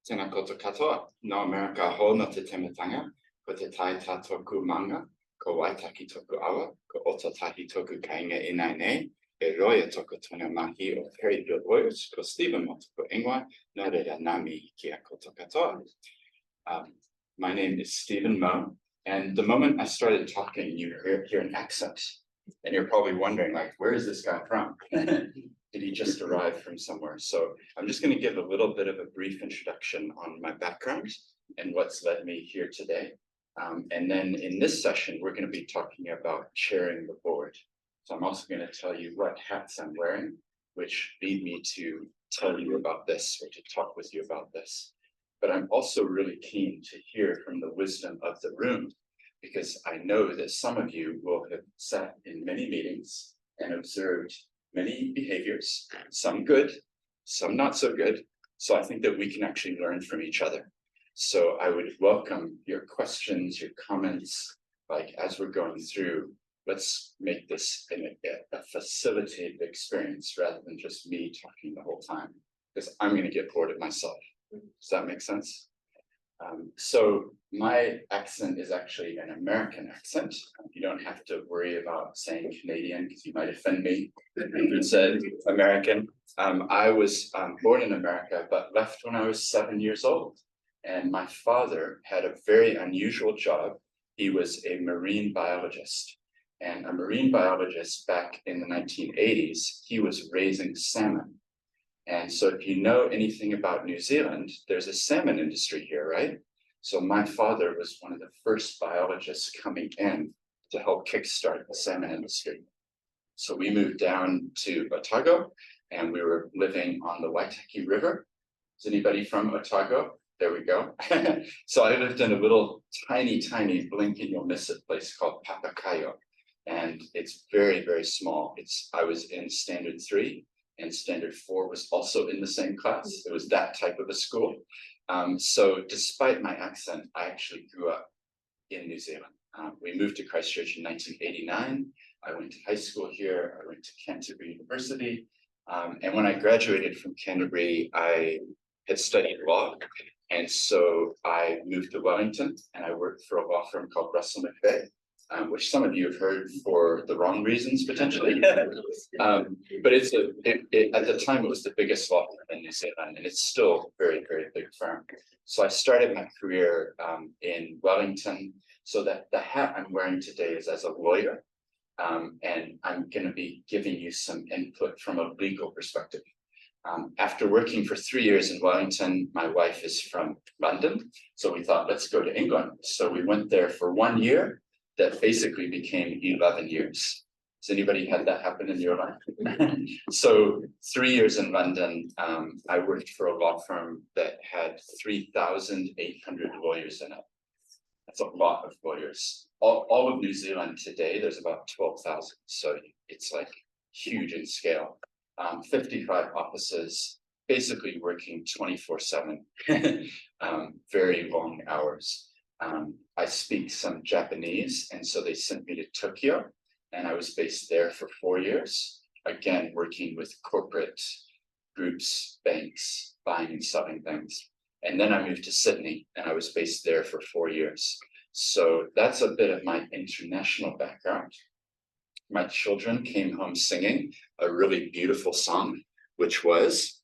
Tēnā koutou katoa, no America ho no te tematanga, ko te tai tātoku manga, ko waitaki toku awa, ko ototahi toku kainga inai nei, e roia toku tōna mahi o Parry Field Lawyers, ko Steven Moe ko ingoa, no reira nami kia koutou katoa. My name is Steven Moe, and the moment I started talking, you hear an accent, and you're probably wondering, like, where is this guy from? Did he just arrive from somewhere? So I'm just going to give a little bit of a brief introduction on my background and what's led me here today. And then in this session, we're going to be talking about chairing the board. So I'm also going to tell you what hats I'm wearing, which lead me to tell you about this or to talk with you about this. But I'm also really keen to hear from the wisdom of the room, because I know that some of you will have sat in many meetings and observed many behaviors, some good, some not so good. So I think that we can actually learn from each other. So I would welcome your questions, your comments, like as we're going through, let's make this a facilitated experience rather than just me talking the whole time, because I'm going to get bored of myself. Does that make sense? So my accent is actually an American accent. You don't have to worry about saying Canadian because you might offend me if you said American. I was born in America, but left when I was 7 years old. And my father had a very unusual job. He was a marine biologist. And a marine biologist back in the 1980s, he was raising salmon. And so if you know anything about New Zealand, there's a salmon industry here, right? So my father was one of the first biologists coming in to help kickstart the salmon industry. So we moved down to Otago and we were living on the Waitaki River. Is anybody from Otago? There we go. So I lived in a little tiny blink and you'll miss it place called Papakayo. And it's very, very small. I was in standard 3. And standard 4 was also in the same class. It was that type of a school. So despite my accent, I actually grew up in New Zealand. We moved to Christchurch in 1989. I went to high school here. I went to Canterbury University. And when I graduated from Canterbury, I had studied law. And so I moved to Wellington and I worked for a law firm called Russell McVeigh. Which some of you have heard for the wrong reasons, potentially. But at the time, it was the biggest law firm in New Zealand, and it's still a very, very big firm. So I started my career in Wellington. So that the hat I'm wearing today is as a lawyer, and I'm going to be giving you some input from a legal perspective. After working for 3 years in Wellington, my wife is from London, so we thought, let's go to England. So we went there for 1 year. That basically became 11 years. Has anybody had that happen in your life? So 3 years in London, I worked for a law firm that had 3,800 lawyers in it. That's a lot of lawyers. All of New Zealand today, there's about 12,000. So it's like huge in scale. 55 offices, basically working 24/7, very long hours. I speak some Japanese, and so they sent me to Tokyo, and I was based there for 4 years, again, working with corporate groups, banks, buying and selling things. And then I moved to Sydney, and I was based there for 4 years. So that's a bit of my international background. My children came home singing a really beautiful song, which was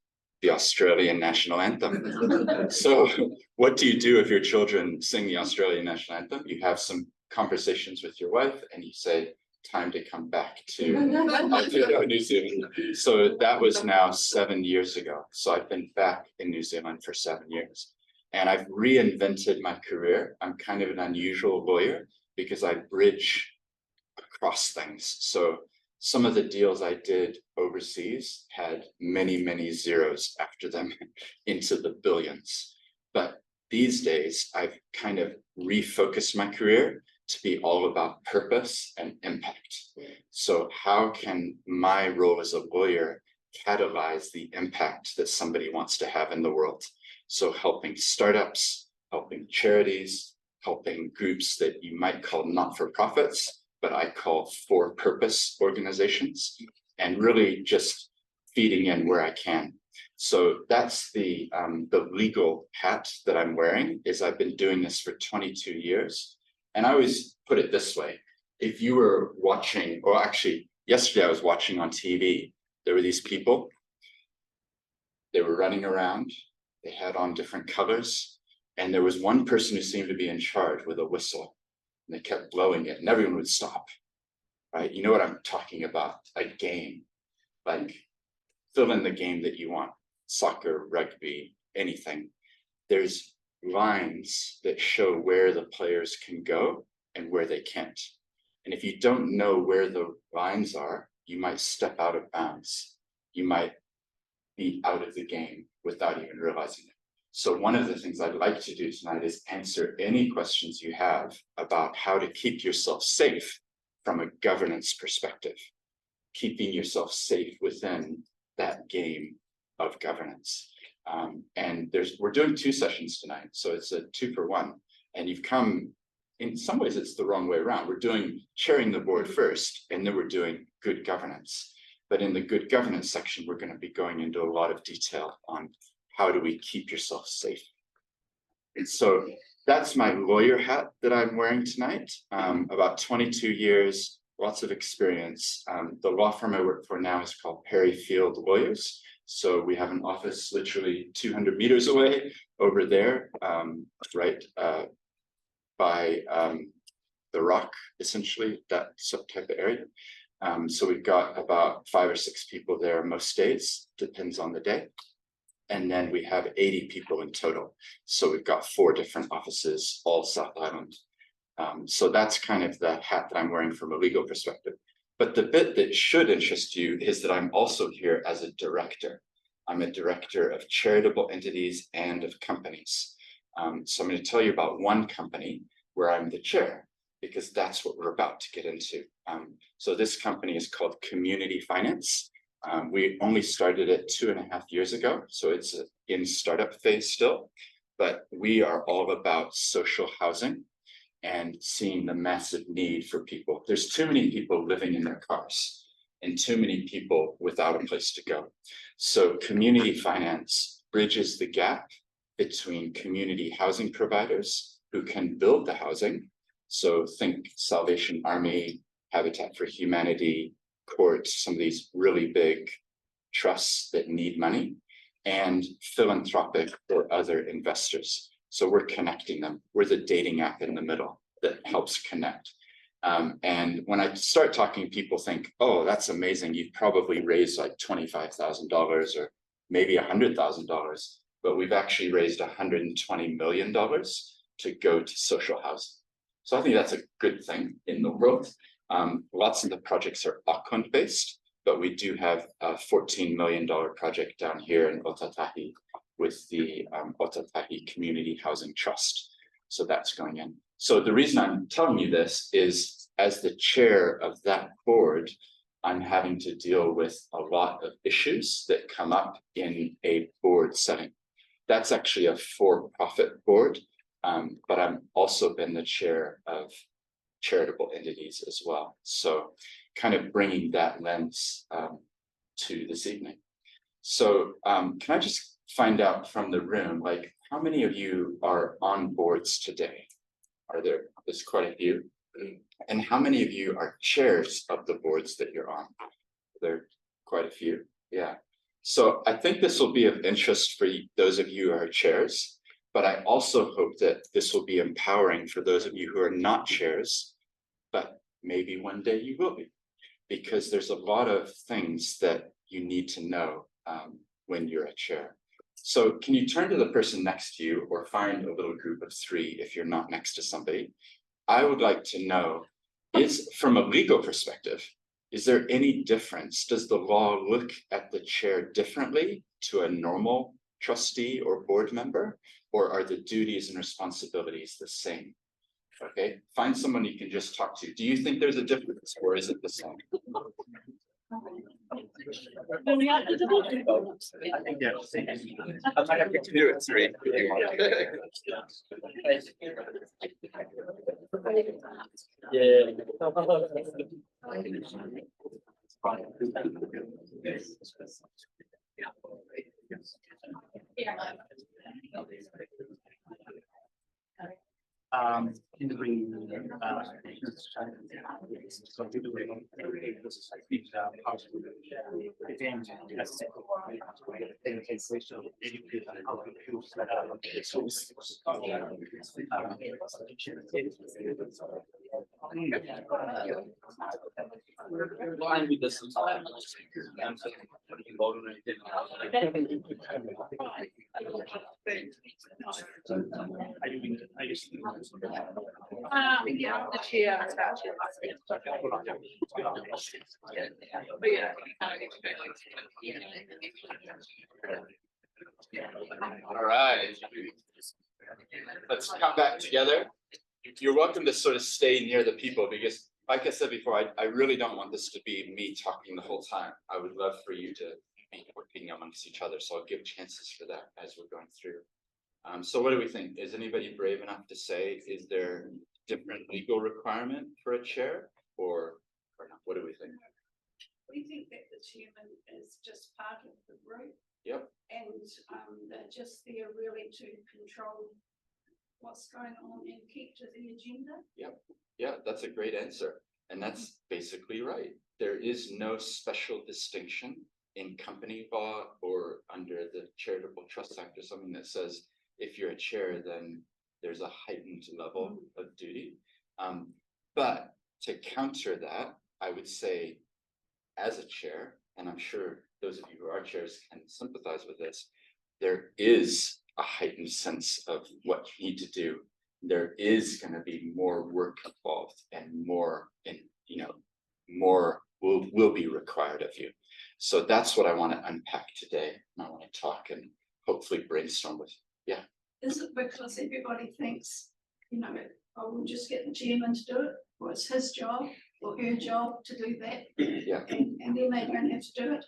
the Australian national anthem. So what do you do if your children sing the Australian national anthem? You have some conversations with your wife and you say, time to come back to New Zealand. So that was now 7 years ago. So I've been back in New Zealand for 7 years. And I've reinvented my career. I'm kind of an unusual lawyer because I bridge across things. So some of the deals I did overseas had many zeros after them into the billions. But these days, I've kind of refocused my career to be all about purpose and impact. So how can my role as a lawyer catalyze the impact that somebody wants to have in the world? So helping startups, helping charities, helping groups that you might call not-for-profits, but I call for-purpose organizations, and really just feeding in where I can. So that's the legal hat that I'm wearing. Is I've been doing this for 22 years. And I always put it this way. If you were watching, or actually yesterday I was watching on TV, there were these people, they were running around, they had on different colors, and there was one person who seemed to be in charge with a whistle, and they kept blowing it, and everyone would stop, right? You know what I'm talking about, a game, like fill in the game that you want, soccer, rugby, anything. There's lines that show where the players can go and where they can't. And if you don't know where the lines are, you might step out of bounds. You might be out of the game without even realizing it. So one of the things I'd like to do tonight is answer any questions you have about how to keep yourself safe from a governance perspective, keeping yourself safe within that game of governance. And we're doing 2 sessions tonight, so it's a 2-for-1. And you've come, in some ways it's the wrong way around. We're doing chairing the board first, and then we're doing good governance. But in the good governance section, we're going to be going into a lot of detail on how do we keep yourself safe. And so that's my lawyer hat that I'm wearing tonight. About 22 years, lots of experience. The law firm I work for now is called Parry Field Lawyers. So we have an office literally 200 meters away over there, right by the Rock, essentially, that type of area. So we've got about 5 or 6 people there most days, depends on the day. And then we have 80 people in total. So we've got 4 different offices, all South Island. So that's kind of the hat that I'm wearing from a legal perspective. But the bit that should interest you is that I'm also here as a director. I'm a director of charitable entities and of companies. So I'm going to tell you about one company where I'm the chair, because that's what we're about to get into. So this company is called Community Finance. We only started it 2.5 years ago, so it's in startup phase still, but we are all about social housing and seeing the massive need for people. There's too many people living in their cars and too many people without a place to go. So community finance bridges the gap between community housing providers who can build the housing. So think Salvation Army, Habitat for Humanity, courts, some of these really big trusts that need money, and philanthropic or other investors. So we're connecting them. We're the dating app in the middle that helps connect. And when I start talking, people think, oh, that's amazing. You've probably raised like $25,000 or maybe $100,000, but we've actually raised $120 million to go to social housing. So I think that's a good thing in the world. Lots of the projects are Auckland based, but we do have a $14 million project down here in Otatahi with the Otatahi Community Housing Trust. So that's going in. So the reason I'm telling you this is, as the chair of that board, I'm having to deal with a lot of issues that come up in a board setting. That's actually a for-profit board, but I've also been the chair of charitable entities as well. So kind of bringing that lens to this evening. So can I just find out from the room, like, how many of you are on boards today? There's quite a few. And how many of you are chairs of the boards that you're on? There are quite a few, yeah. So I think this will be of interest for those of you who are chairs, but I also hope that this will be empowering for those of you who are not chairs, but maybe one day you will be, because there's a lot of things that you need to know when you're a chair. So can you turn to the person next to you, or find a little group of 3 if you're not next to somebody? I would like to know, from a legal perspective, is there any difference? Does the law look at the chair differently to a normal trustee or board member, or are the duties and responsibilities the same? Okay, find someone you can just talk to. Do you think there's a difference, or is it the same? I think they're the same. I might have to do it 3 if you want. In the green, so we do it. Line with this. Yeah, the chair. But yeah, All right. Let's come back together. You're welcome to sort of stay near the people because, like I said before, I really don't want this to be me talking the whole time. I would love for you to be working amongst each other. So I'll give chances for that as we're going through. So what do we think? Is anybody brave enough to say, is there different legal requirement for a chair or not? What do we think? We think that the chairman is just part of the group. Yep. And they're just there really to control what's going on and keep to the agenda. Yep. Yeah, that's a great answer. And that's basically right. There is no special distinction in company law or under the Charitable Trust Act or something that says if you're a chair, then there's a heightened level of duty. But to counter that, I would say as a chair, and I'm sure those of you who are chairs can sympathize with this, there is a heightened sense of what you need to do. There is going to be more work involved and more, more will be required of you. So that's what I want to unpack today. And I want to talk and hopefully brainstorm with you. Yeah. Is it because everybody thinks, oh, we'll just get the chairman to do it, or it's his job or her job to do that? Yeah. And then they don't have to do it.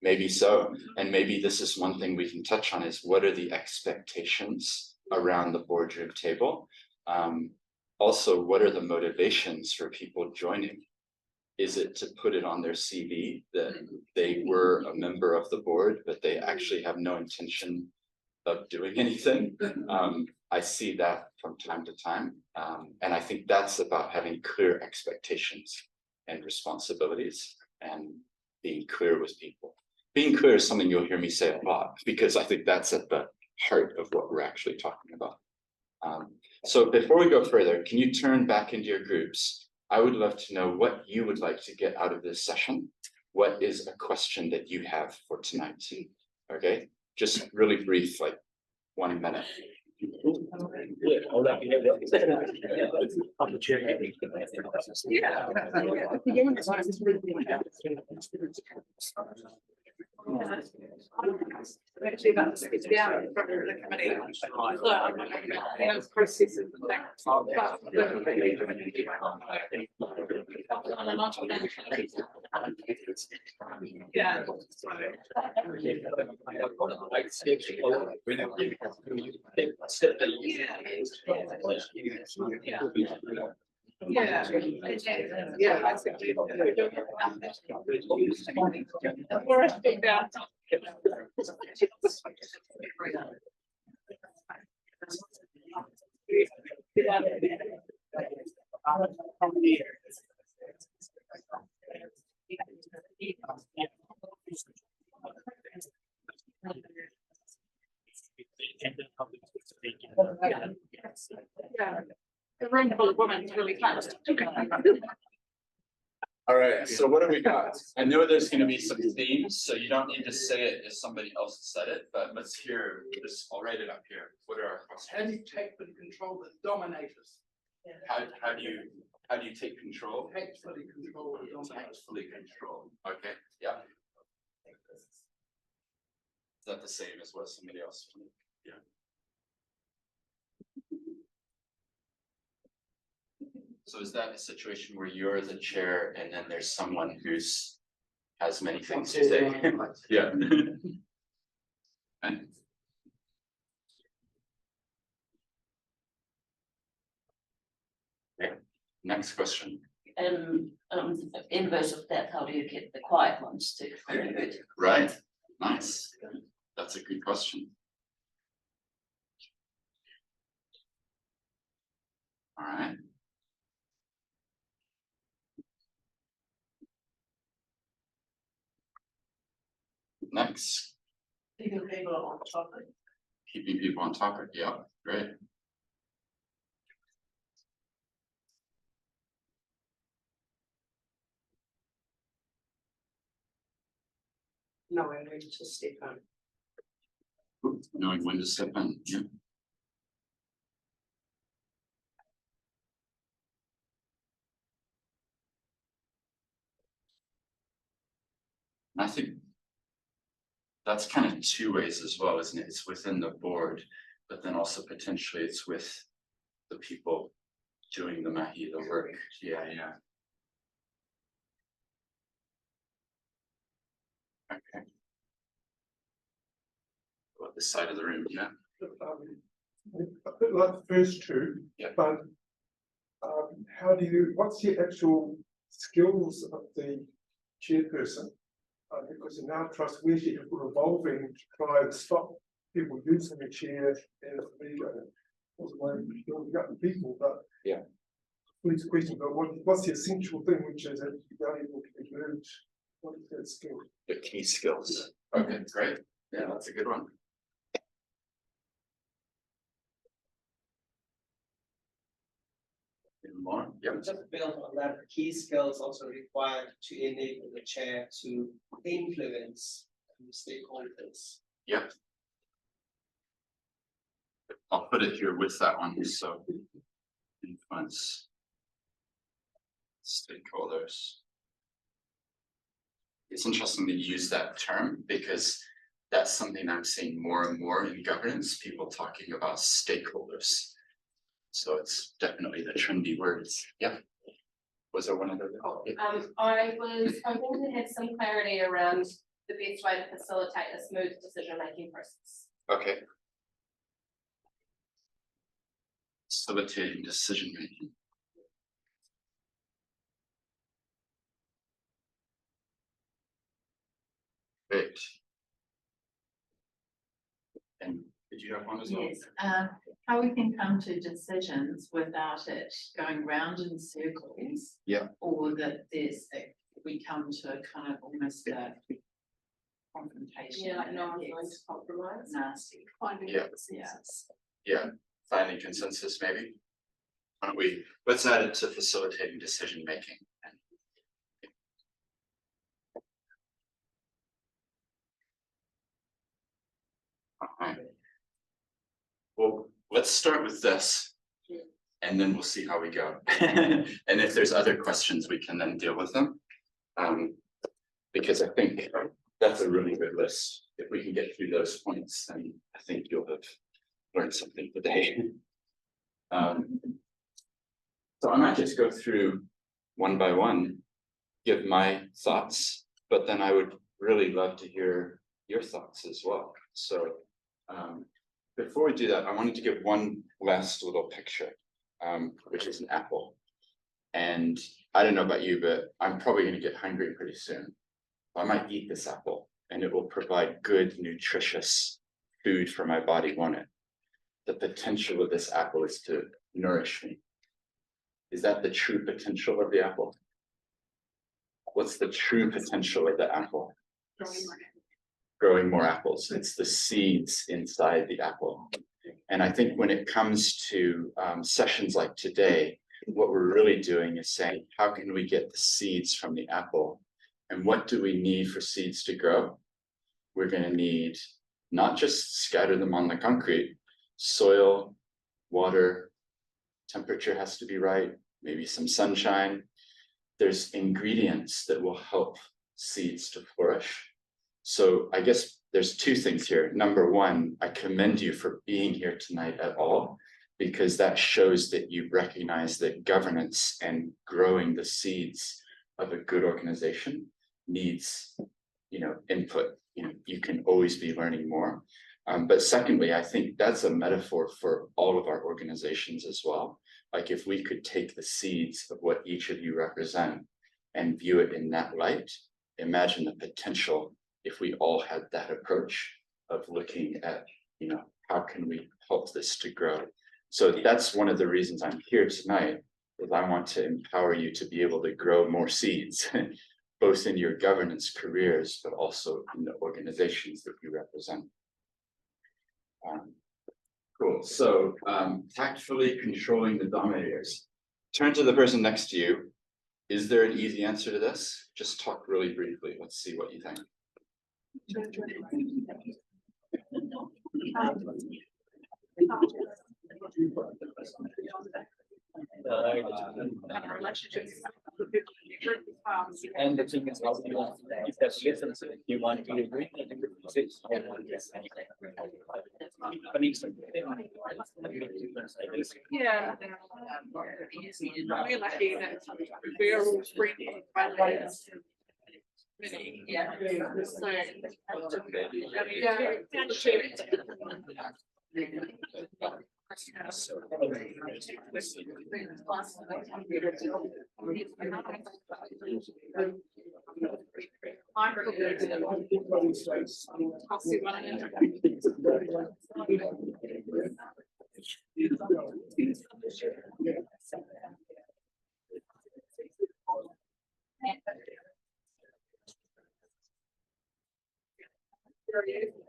Maybe so. And maybe this is one thing we can touch on is what are the expectations around the boardroom table? Also, what are the motivations for people joining? Is it to put it on their CV that they were a member of the board, but they actually have no intention of doing anything? I see that from time to time. And I think that's about having clear expectations and responsibilities and being clear with people. Being clear is something you'll hear me say a lot because I think that's at the heart of what we're actually talking about. So before we go further, can you turn back into your groups? I would love to know what you would like to get out of this session. What is a question that you have for tonight? Okay, just really brief, like 1 minute. Yeah, I'll let you know that. I'm the chair. actually about to sit down in front of the committee. Processes and yeah. Yeah, I think we're doing it. Or I think that. Yeah, the room full of women is really close. All right, so what do we got? I know there's going to be some themes, so you don't need to say it if somebody else said it, but let's hear this. I'll write it up here. What are our questions? How do you take control that dominate us? How do you take control? Tactfully control that dominate us. Tactfully control. Okay, yeah. Is that the same as what somebody else? Yeah. So is that a situation where you're the chair and then there's someone who's has many things to say? Yeah. Okay. Next question. Inverse of that, how do you get the quiet ones to contribute? Right. Nice. That's a good question. All right. Next, Keeping people on topic. keeping people on topic. Yeah, great. Knowing when to step on. Knowing when to step in. Yeah. I think that's kind of two ways as well, isn't it? It's within the board, but then also potentially it's with the people doing the mahi, the work. Yeah, yeah. Okay. What this side of the room, yeah. A bit like the first two, Yeah. but how do you, what's the actual skills of the chairperson? Because in our trust, we're evolving to try and stop people using the chair as a leader. Also, building up the people, but Yeah. Please question, but what's the essential thing which is valuable to be learned? What is that skill? The key skills. Okay, great. Yeah, that's a good one. Any more? Yeah. Just to build on that, key skills also required to enable the chair to influence the stakeholders. Yeah. I'll put it here with that one, so influence stakeholders. It's interesting that you use that term because that's something I'm seeing more and more in governance, people talking about stakeholders. So it's definitely the trendy words. Yeah. Was there one other? Oh, yeah. I was hoping to have some clarity around the best way to facilitate a smooth decision-making process. Okay. Facilitating decision making. Great. And did you have one as well? Yes, how we can come to decisions without it going round in circles. Yeah. Or that we come to kind of almost a confrontation. Yeah, like no one's Yes. going to compromise. Nasty. Finding Yeah. consensus. Yeah, finding consensus maybe. Why don't we, let's add it to facilitating decision making. Alright. Well, let's start with this. And then we'll see how we go. And if there's other questions, we can then deal with them. Because I think that's a really good list. If we can get through those points, then I think you'll have learned something today. So I might just go through one by one, give my thoughts, but then I would really love to hear your thoughts as well. So before we do that, I wanted to give one last little picture, which is an apple. And I don't know about you, but I'm probably going to get hungry pretty soon. I might eat this apple and it will provide good, nutritious food for my body, won't it? The potential of this apple is to nourish me. Is that the true potential of the apple? What's the true potential of the apple? Growing more apples. It's the seeds inside the apple. And I think when it comes to sessions like today, what we're really doing is saying, how can we get the seeds from the apple? And what do we need for seeds to grow? We're going to need not just scatter them on the concrete, soil, water, temperature has to be right, maybe some sunshine. There's ingredients that will help seeds to flourish. So I guess there's two things here. Number one, I commend you for being here tonight at all, because that shows that you recognize that governance and growing the seeds of a good organization needs, input. You can always be learning more. But secondly, I think that's a metaphor for all of our organizations as well. Like if we could take the seeds of what each of you represent and view it in that light, imagine the potential if we all had that approach of looking at, how can we help this to grow? So that's one of the reasons I'm here tonight, is I want to empower you to be able to grow more seeds, both in your governance careers, but also in the organizations that you represent. Cool. So tactfully controlling the dominators. Turn to the person next to you. Is there an easy answer to this? Just talk really briefly. Let's see what you think. And the thing is, if that's listens, you want to agree. Yeah. We're lucky that we're all free. Yeah.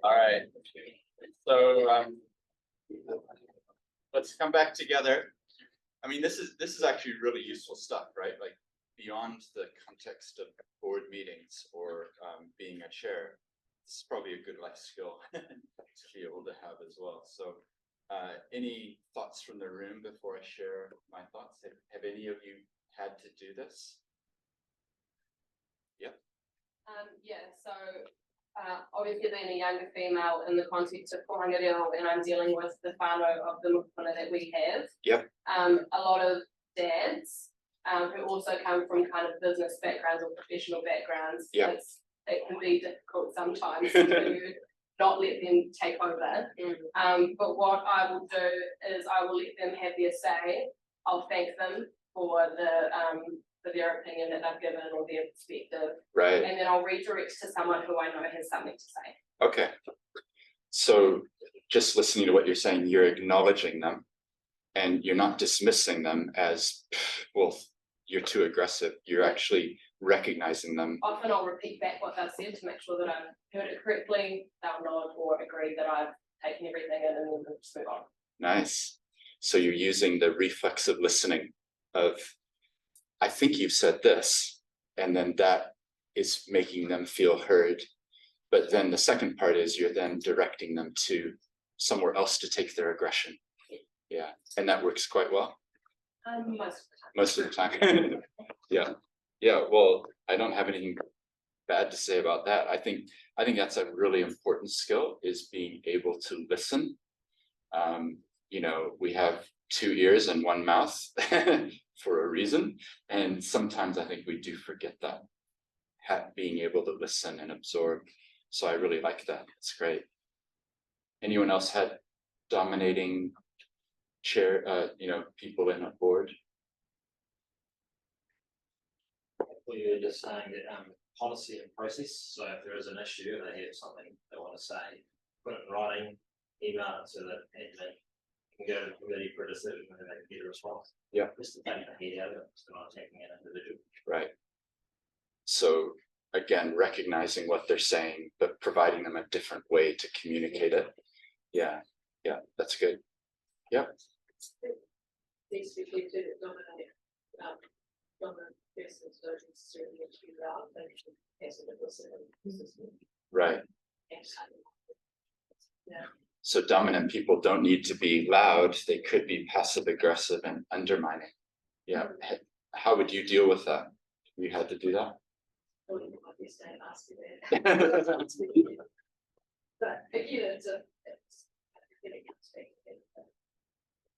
All right. So let's come back together. I mean, this is actually really useful stuff, right? Like beyond the context of board meetings or being a chair, this is probably a good life skill to be able to have as well. So any thoughts from the room before I share my thoughts? Have any of you had to do this? Yep. Yeah, so obviously being a younger female in the context of Kohangareo, and I'm dealing with the whānau of the mukuna that we have. Yep. A lot of dads who also come from kind of business backgrounds or professional backgrounds. Yep. It can be difficult sometimes to not let them take over. But what I will do is I will let them have their say. I'll thank them for their opinion that they've given or their perspective. Right. And then I'll redirect to someone who I know has something to say. Okay. So just listening to what you're saying, you're acknowledging them and you're not dismissing them as, well, you're too aggressive. You're actually recognizing them. Often I'll repeat back what they've said to make sure that I've heard it correctly. They'll nod or agree that I've taken everything in and then just move on. Nice. So you're using the reflexive listening of, I think you've said this, and then that is making them feel heard. But then the second part is you're then directing them to somewhere else to take their aggression. Yeah, and that works quite well. Most of the time. Yeah. Yeah, well, I don't have anything bad to say about that. I think that's a really important skill, is being able to listen. We have 2 ears and 1 mouth for a reason. And sometimes I think we do forget that, being able to listen and absorb. So I really like that. It's great. Anyone else had dominating people in a board? Well, you were just saying that policy and process. So if there is an issue and they have something they want to say, put it in writing, email it to the admin, can go to the committee for a decision and they can get a response. Yeah. Just to take the head out of it, so not taking an individual. Right. So again, recognizing what they're saying, but providing them a different way to communicate it. Yeah. Yeah, that's good. Yep. These people who dominate, dominant persons don't necessarily achieve our function as a system. Right. Yeah. So dominant people don't need to be loud. They could be passive aggressive and undermining. Yeah. How would you deal with that? You had to do that? But again, it's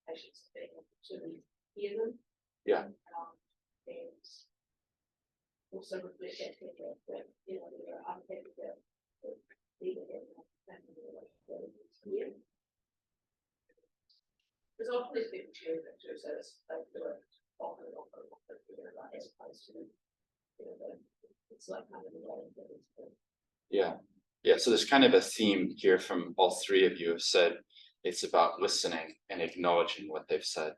patients to hear them. Yeah. And also reflect that there are other people that need it. There's often these people cheering them too, so it's like often as opposed to it's like kind of the way that it's Yeah. Yeah, so there's kind of a theme here from all three of you have said, it's about listening and acknowledging what they've said.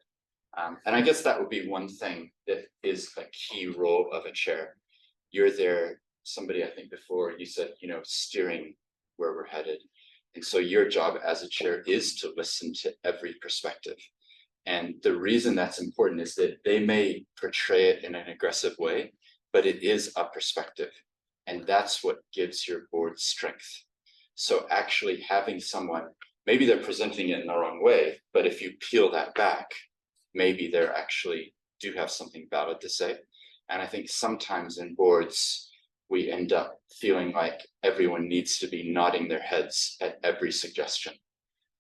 And I guess that would be one thing that is a key role of a chair. You're there, somebody I think before you said, you know, steering where we're headed. And so your job as a chair is to listen to every perspective. And the reason that's important is that they may portray it in an aggressive way, but it is a perspective. And that's what gives your board strength. So actually having someone, maybe they're presenting it in the wrong way, but if you peel that back, maybe they're actually do have something valid to say. And I think sometimes in boards, we end up feeling like everyone needs to be nodding their heads at every suggestion.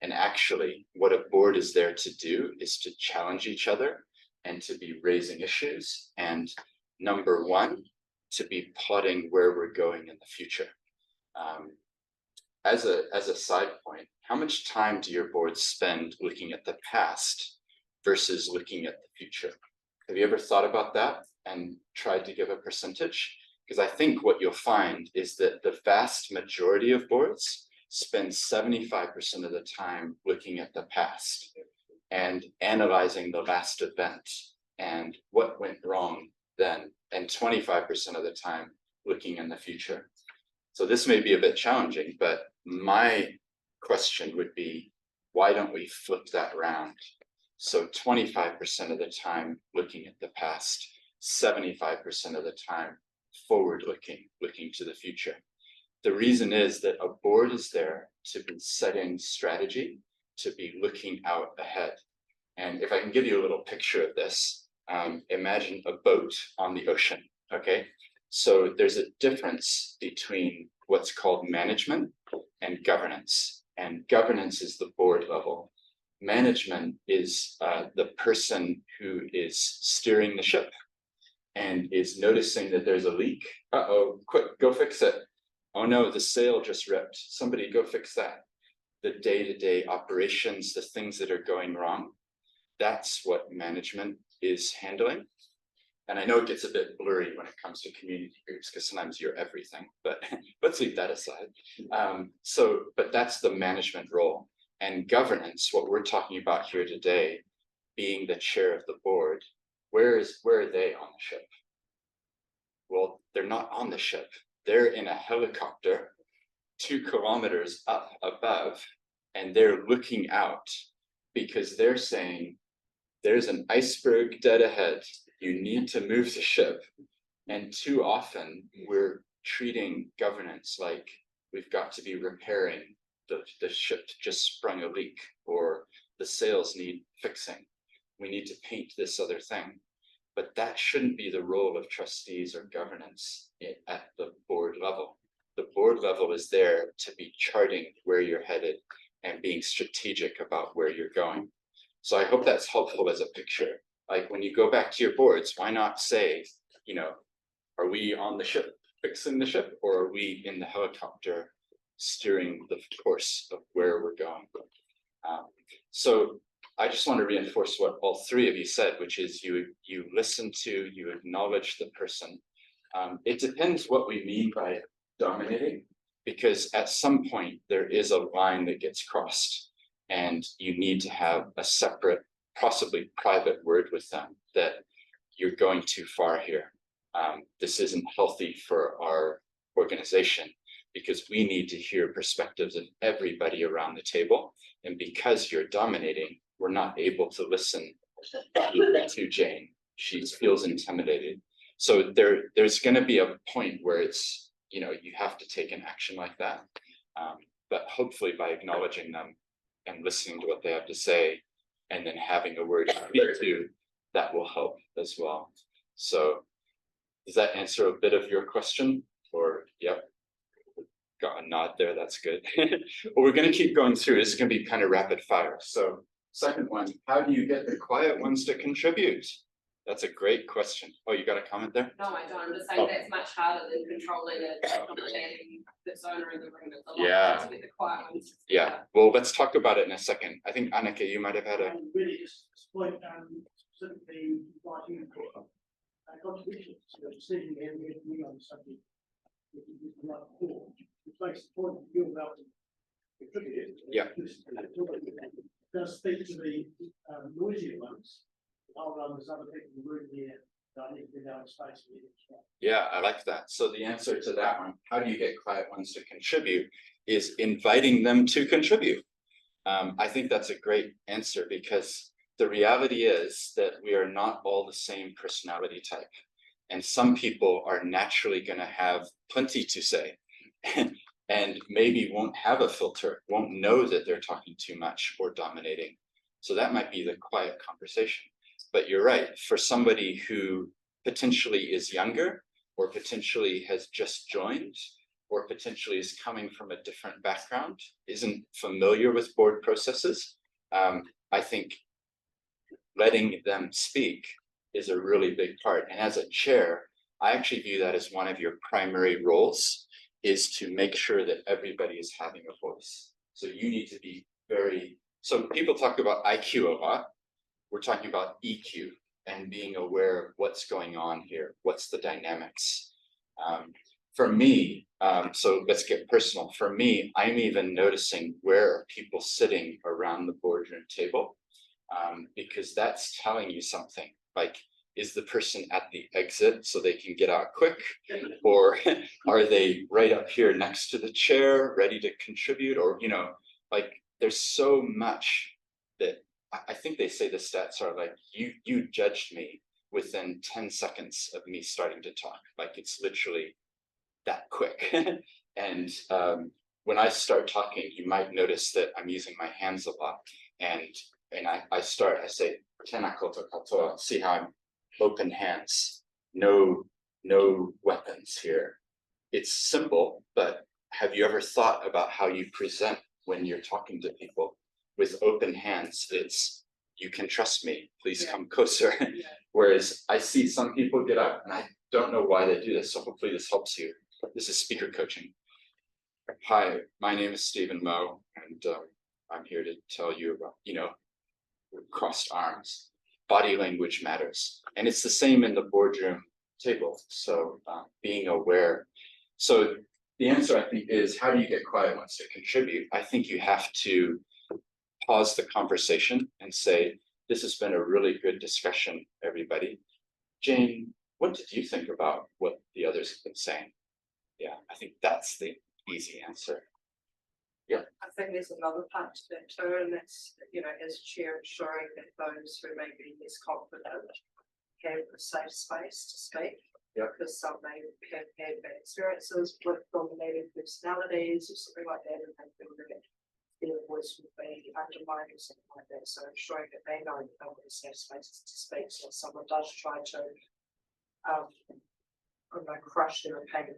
And actually, what a board is there to do is to challenge each other and to be raising issues. And number one, to be plotting where we're going in the future. As a side point, how much time do your boards spend looking at the past versus looking at the future? Have you ever thought about that and tried to give a percentage? Because I think what you'll find is that the vast majority of boards spend 75% of the time looking at the past and analyzing the last event and what went wrong then, and 25% of the time looking in the future. So this may be a bit challenging, but my question would be, why don't we flip that around? So 25% of the time looking at the past, 75% of the time forward looking to the future. The reason is that a board is there to be setting strategy, to be looking out ahead. And if I can give you a little picture of this, imagine a boat on the ocean, okay? So there's a difference between what's called management and governance. And governance is the board level. Management is the person who is steering the ship and is noticing that there's a leak. Uh-oh, quick, go fix it. Oh no, the sail just ripped. Somebody go fix that. The day-to-day operations, the things that are going wrong, that's what management is handling. And I know it gets a bit blurry when it comes to community groups because sometimes you're everything, but let's leave that aside. But that's the management role. And governance, what we're talking about here today, being the chair of the board, where are they on the ship? Well, they're not on the ship. They're in a helicopter 2 kilometers up above, and they're looking out because they're saying, there's an iceberg dead ahead. You need to move the ship. And too often we're treating governance like we've got to be repairing the ship just sprung a leak, or the sails need fixing. We need to paint this other thing. But that shouldn't be the role of trustees or governance at the board level. The board level is there to be charting where you're headed and being strategic about where you're going. So I hope that's helpful as a picture. Like when you go back to your boards, why not say, you know, are we on the ship fixing the ship, or are we in the helicopter steering the course of where we're going? So I just want to reinforce what all three of you said, which is you listen to, you acknowledge the person. It depends what we mean by dominating, because at some point there is a line that gets crossed and you need to have a separate, possibly private word with them that you're going too far here. This isn't healthy for our organization, because we need to hear perspectives of everybody around the table. And because you're dominating, we're not able to listen to Jane. She feels intimidated. So there's going to be a point where it's, you know, you have to take an action like that. But hopefully by acknowledging them and listening to what they have to say, and then having a word to speak to, that will help as well. So does that answer a bit of your question? Or, yep, got a nod there, that's good. Well, we're going to keep going through. It's going to be kind of rapid fire. So second one, how do you get the quiet ones to contribute? That's a great question. Oh, you got a comment there? No, I don't. I'm just saying that's much harder than controlling it, understanding the owner in the room. It's a lot harder to get the quiet ones. Yeah, well, let's talk about it in a second. I think Annika, you might have had a. Really just point specifically writing for contributions to the decision we have on the subject. Which is like 4, which makes the point that you're about to contribute. Yeah. Does speak to the noisier ones. I'll run there's other people in the room here that I need to be down space with. Yeah, I like that. So the answer to that one, how do you get quiet ones to contribute, is inviting them to contribute. I think that's a great answer because the reality is that we are not all the same personality type. And some people are naturally going to have plenty to say and maybe won't have a filter, won't know that they're talking too much or dominating. So that might be the quiet conversation. But you're right, for somebody who potentially is younger or potentially has just joined or potentially is coming from a different background, isn't familiar with board processes, I think letting them speak is a really big part. And as a chair, I actually view that as one of your primary roles, is to make sure that everybody is having a voice. So you need to be so people talk about IQ a lot. We're talking about EQ and being aware of what's going on here. What's the dynamics? For me, so let's get personal. For me, I'm even noticing where are people sitting around the boardroom table, because that's telling you something. Like, is the person at the exit so they can get out quick? Or are they right up here next to the chair, ready to contribute? Or, like there's so much that I think they say the stats are like, you judged me within 10 seconds of me starting to talk. Like it's literally that quick. And when I start talking, you might notice that I'm using my hands a lot. And I say, tena koto katoa, see how I'm open hands, no weapons here. It's simple, but have you ever thought about how you present when you're talking to people? With open hands, it's, you can trust me, please come closer. Whereas I see some people get up and I don't know why they do this. So hopefully this helps you. This is speaker coaching. Hi, my name is Steven Moe, and I'm here to tell you about, crossed arms. Body language matters. And it's the same in the boardroom table. So being aware. So the answer, I think, is how do you get quiet ones to contribute? I think you have to pause the conversation and say, this has been a really good discussion, everybody. Jane, what did you think about what the others have been saying? Yeah, I think that's the easy answer. Yeah. I think there's another part to that too, and that's, as chair, ensuring that those who may be less confident have a safe space to speak. Yeah. Because some may have had bad experiences with dominating personalities or something like that, and they feel that their voice will be undermined or something like that. So ensuring that they know that they've got a safe space to speak. So if someone does try to crush their opinion,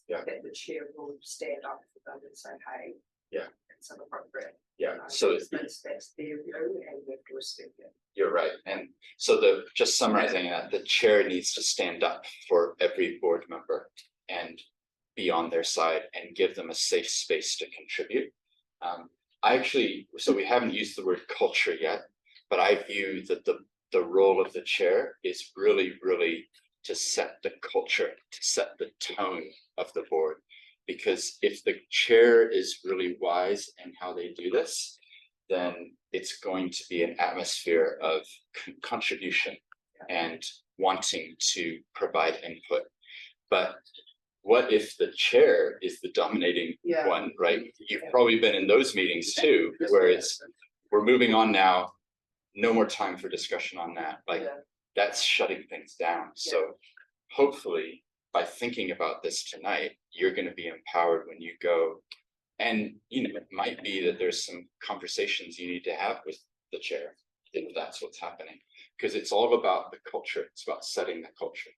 that the chair will stand up for them and say, hey, it's inappropriate. Yeah. So that's their view, and we have to respect it. You're right. And so just summarizing that, the chair needs to stand up for every board member and be on their side and give them a safe space to contribute. So we haven't used the word culture yet, but I view that the role of the chair is really, really to set the culture, to set the tone of the board. Because if the chair is really wise in how they do this, then it's going to be an atmosphere of contribution and wanting to provide input. But what if the chair is the dominating one, right? You've probably been in those meetings too, where it's, we're moving on now, no more time for discussion on that. That's shutting things down. So hopefully by thinking about this tonight, you're going to be empowered when you go. And it might be that there's some conversations you need to have with the chair, if that's what's happening, because it's all about the culture. It's about setting the culture.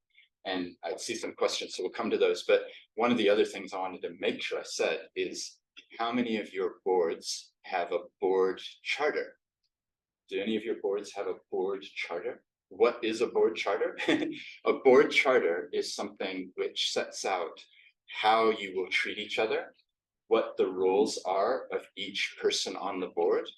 And I see some questions, so we'll come to those. But one of the other things I wanted to make sure I said is, how many of your boards have a board charter? Do any of your boards have a board charter? What is a board charter? A board charter is something which sets out how you will treat each other, what the roles are of each person on the board,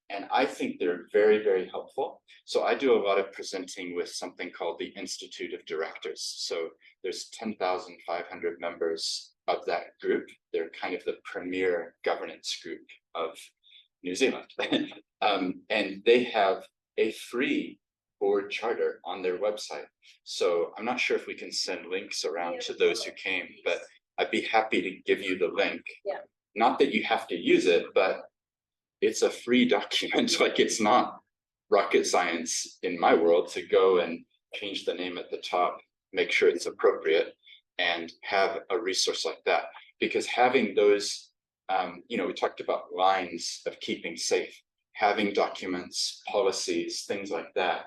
And I think they're very, very helpful. So I do a lot of presenting with something called the Institute of Directors. So there's 10,500 members of that group. They're kind of the premier governance group of New Zealand. And they have a free board charter on their website. So I'm not sure if we can send links around to those who came, but I'd be happy to give you the link. Yeah. Not that you have to use it, but it's a free document. Like, it's not rocket science in my world to go and change the name at the top, make sure it's appropriate, and have a resource like that. Because having those, we talked about lines of keeping safe, having documents, policies, things like that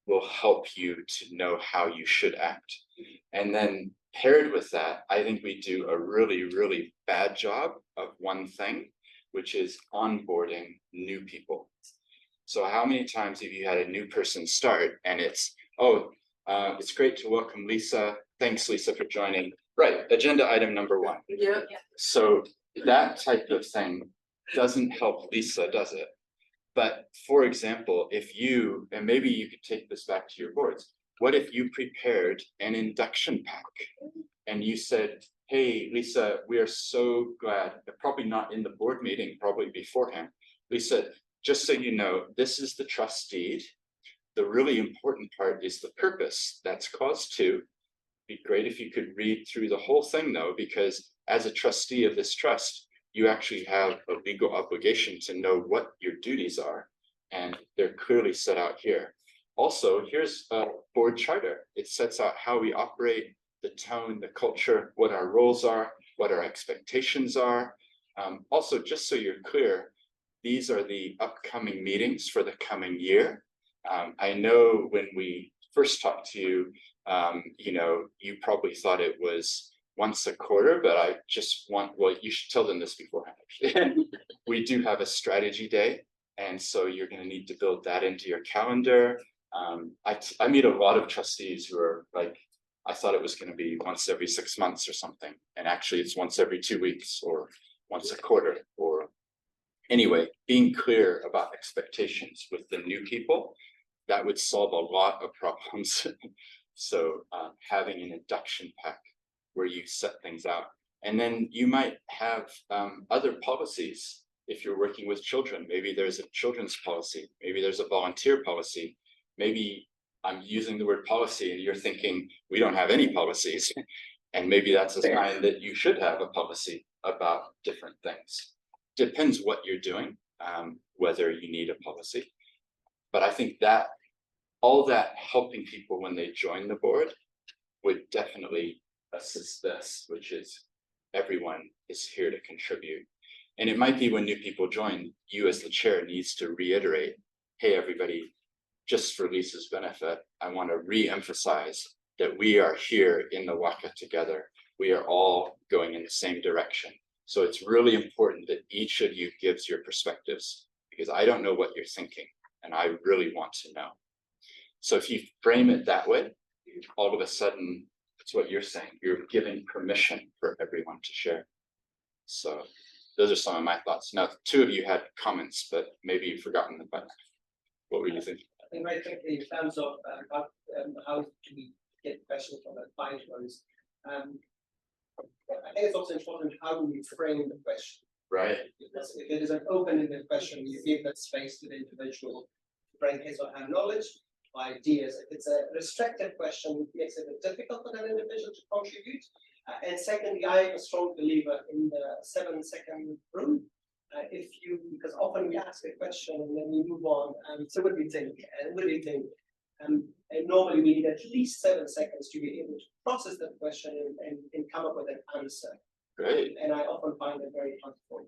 will help you to know how you should act. And then paired with that, I think we do a really, really bad job of one thing, which is onboarding new people. So how many times have you had a new person start and it's, it's great to welcome Lisa. Thanks, Lisa, for joining. Right, agenda item number 1. Yeah. So that type of thing doesn't help Lisa, does it? But for example, if you, and maybe you could take this back to your boards, what if you prepared an induction pack and you said, hey, Lisa, we are so glad, probably not in the board meeting, probably beforehand. Lisa, just so you know, this is the trust deed. The really important part is the purpose. That's clause 2. Be great if you could read through the whole thing though, because as a trustee of this trust, you actually have a legal obligation to know what your duties are, and they're clearly set out here. Also, here's a board charter. It sets out how we operate, the tone, the culture, what our roles are, what our expectations are. Also, just so you're clear, these are the upcoming meetings for the coming year. I know when we first talked to you, you probably thought it was once a quarter, but I just want, well, you should tell them this beforehand, actually. We do have a strategy day, and so you're going to need to build that into your calendar. I meet a lot of trustees who are like, I thought it was going to be once every 6 months or something, and actually it's once every 2 weeks or once a quarter. Or anyway, being clear about expectations with the new people, that would solve a lot of problems. So having an induction pack where you set things out, and then you might have other policies. If you're working with children, maybe there's a children's policy, maybe there's a volunteer policy, maybe I'm using the word policy and you're thinking we don't have any policies, and maybe that's a sign that you should have a policy about different things. Depends what you're doing, whether you need a policy. But I think that all that helping people when they join the board would definitely assist this, which is everyone is here to contribute. And it might be when new people join, you as the chair needs to reiterate, hey, everybody, just for Lisa's benefit, I want to re-emphasize that we are here in the waka together. We are all going in the same direction. So it's really important that each of you gives your perspectives, because I don't know what you're thinking, and I really want to know. So if you frame it that way, all of a sudden, that's what you're saying. You're giving permission for everyone to share. So those are some of my thoughts. Now, 2 of you had comments, but maybe you've forgotten them, but what were you thinking? I think very quickly in terms of how do we get questions from the client ones. I think it's also important how do we frame the question. Right. Because if it is an open-ended question, you give that space to the individual to bring his or her knowledge, ideas. If it's a restricted question, it makes it difficult for that individual to contribute. And secondly, I am a strong believer in the 7-second rule. Because often we ask a question and then we move on, so what do you think? And what do you think? And normally we need at least 7 seconds to be able to process that question and come up with an answer. Great. And I often find that very helpful.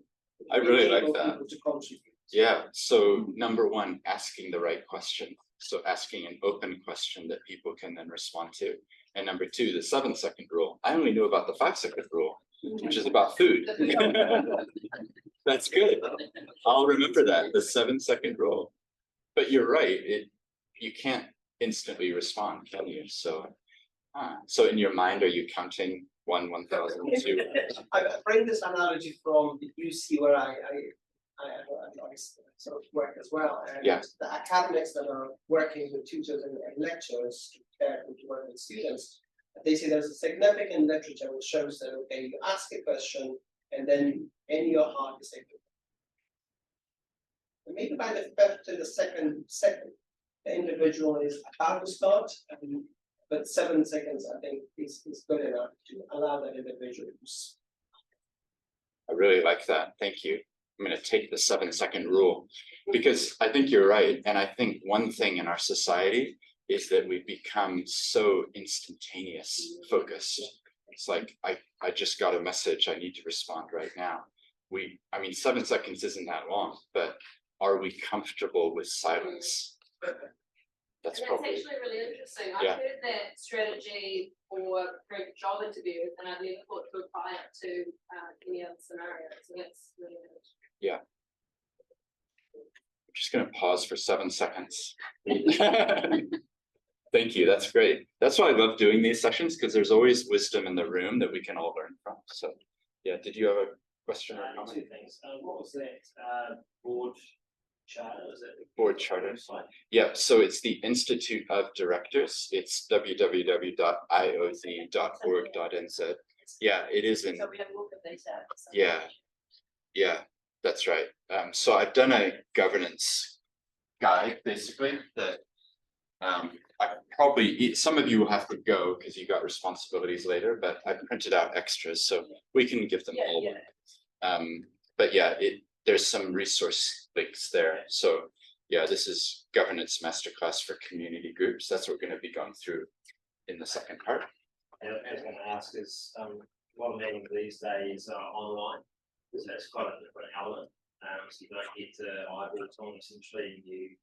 I really like that. To contribute. Yeah. So number 1, asking the right question. So asking an open question that people can then respond to. And number 2, the 7-second rule. I only knew about the 5-second rule, which is about food. That's good. I'll remember that, the 7-second rule. But you're right. You can't instantly respond, can you? So, so in your mind, are you counting 1, 1,000, 2? I bring this analogy from the UC where I I sort of work as well. And Yeah. the academics that are working with tutors and lecturers to prepare to work with students, they say there's a significant literature which shows that, okay, you ask a question and then in your heart you say, and maybe by the fifth to the second, the individual is about to start, but 7 seconds, I think, is good enough to allow that individual to speak. I really like that. Thank you. I'm going to take the 7-second rule because I think you're right. And I think one thing in our society is that we've become so instantaneous focused. It's like, I just got a message. I need to respond right now. I mean, 7 seconds isn't that long, but are we comfortable with silence? That's probably. That's actually really interesting. Yeah. I've heard that strategy for job interviews, and I've never thought to apply it to any other scenario. So that's really good. Yeah. I'm just going to pause for 7 seconds. Thank you. That's great. That's why I love doing these sessions, because there's always wisdom in the room that we can all learn from. So, yeah, did you have a question or comment? 2 things. What was that board charter? Is it Board charter? website? Yeah, so it's the Institute of Directors. It's www.ioz.org.nz. Yeah, it is in. So we have a look at these out. So- Yeah, that's right. So I've done a governance guide, basically, that I probably, some of you will have to go because you got responsibilities later, but I printed out extras, so we can give them all. But yeah, there's some resource links there. So yeah, this is governance masterclass for community groups. That's what we're going to be going through in the second part. And I was going to ask is, a lot of meetings these days are online, so that's quite a different element. So you don't get to eyeball time, essentially you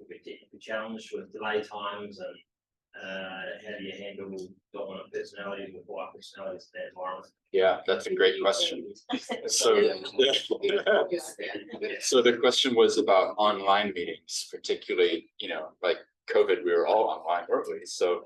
get technically challenged with delay times and how do you handle dominant personalities or quiet personalities in that environment? Yeah, that's a great question. So, so the question was about online meetings, particularly, like COVID, we were all online, weren't we? So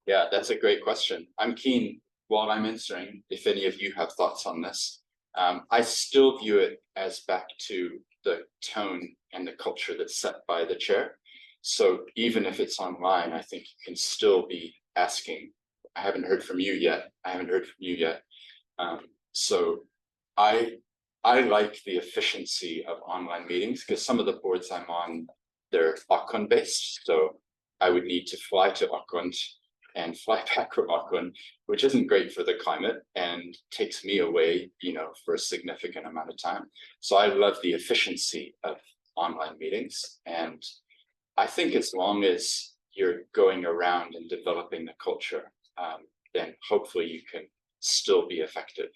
yeah, that's a great question. I'm keen, while I'm answering, if any of you have thoughts on this. I still view it as back to the tone and the culture that's set by the chair. So even if it's online, I think you can still be asking. I haven't heard from you yet. So I like the efficiency of online meetings because some of the boards I'm on, they're Auckland based. So I would need to fly to Auckland and fly back from Auckland, which isn't great for the climate and takes me away, for a significant amount of time. So I love the efficiency of online meetings. And I think as long as you're going around and developing the culture, then hopefully you can still be effective